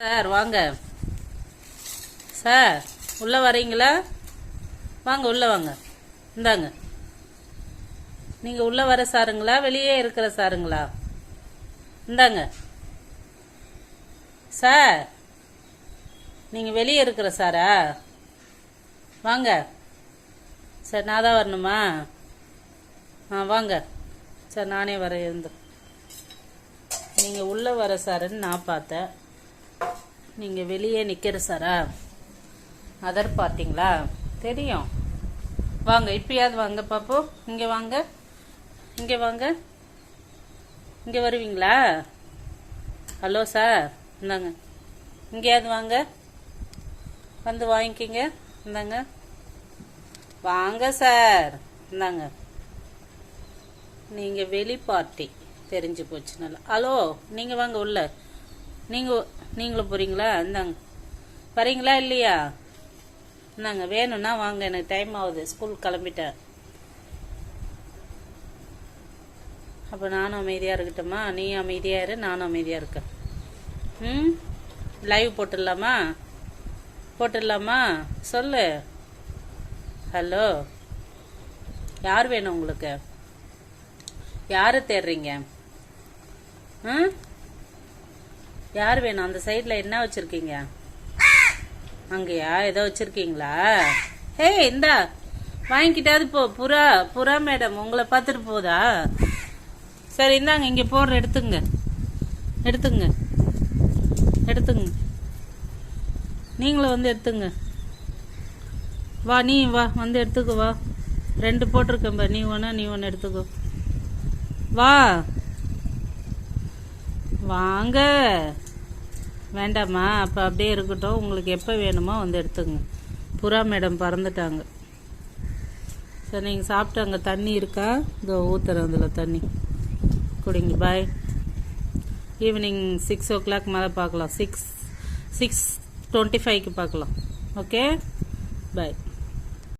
Sir வாங்க sir, உள்ளே வரீங்களா? வாங்க உள்ளே வாங்க. இந்தாங்க. நீங்கள் உள்ளே வர சாருங்களா வெளியே இருக்கிற சாருங்களா? இந்தாங்க சார், நீங்கள் வெளியே இருக்கிற சாரா? வாங்க சார். நான் தான் வரணுமா? வாங்க சார், நானே வர இருந்து. நீங்கள் உள்ளே வர சாருன்னு நான் பார்த்தேன், நீங்கள் வெளியே நிற்கிற சாரா? அதர் பார்த்தீங்களா? தெரியும். வாங்க, இப்பயாவது வாங்க பாப்போம். இங்கே வாங்க, இங்கே வாங்க. இங்கே வருவீங்களா? ஹலோ சார், இந்தாங்க. இங்கேயாவது வாங்க, வந்து வாங்கிக்கிங்க. இந்தாங்க வாங்க சார், இந்தாங்க. நீங்கள் வெளி பார்ட்டி தெரிஞ்சு போச்சு நல்லா. ஹலோ, நீங்கள் வாங்க உள்ள. நீங்களும் போகிறீங்களா? இந்தாங்க. வரீங்களா இல்லையா? இந்தாங்க, வேணும்னா வாங்க. எனக்கு டைம் ஆகுது, ஸ்கூல் கிளம்பிட்டேன். அப்போ நானும் அமைதியாக இருக்கட்டுமா? நீ அமைதியாக இரு, நானும் அமைதியாக இருக்கேன். லைவ் போட்டுடலாமா? போட்டுடலாமா? சொல்லு. ஹலோ, யார் வேணும் உங்களுக்கு? யாரை தேடுறீங்க? யார் வேணும்? அந்த சைடில் என்ன வச்சுருக்கீங்க? அங்கேயா ஏதோ வச்சுருக்கீங்களா? இந்தா வாங்கிக்கிட்டாது போ. புறா மேடம் உங்களை பார்த்துட்டு போதா? சரி, இந்தாங்க. இங்கே போடுற எடுத்துங்க. நீங்களும் வந்து எடுத்துங்க. வா, நீ வா, வந்து எடுத்துக்கோ. வா, 2 போட்டிருக்கேன் பாரு. நீ ஒன்று எடுத்துக்கோ. வா, வாங்க. வேண்டாமா? அப்போ அப்படியே இருக்கட்டும். உங்களுக்கு எப்போ வேணுமோ வந்து எடுத்துங்க. புறா மேடம் பறந்துட்டாங்க. சரி, நீங்கள் சாப்பிட்டு அங்கே தண்ணி இருக்கா? இதோ ஊற்றுறேன், அதில் தண்ணி குடிங்க. பாய். ஈவினிங் 6 o'clock மேலே பார்க்கலாம். 6:25க்கு பார்க்கலாம். ஓகே, பாய்.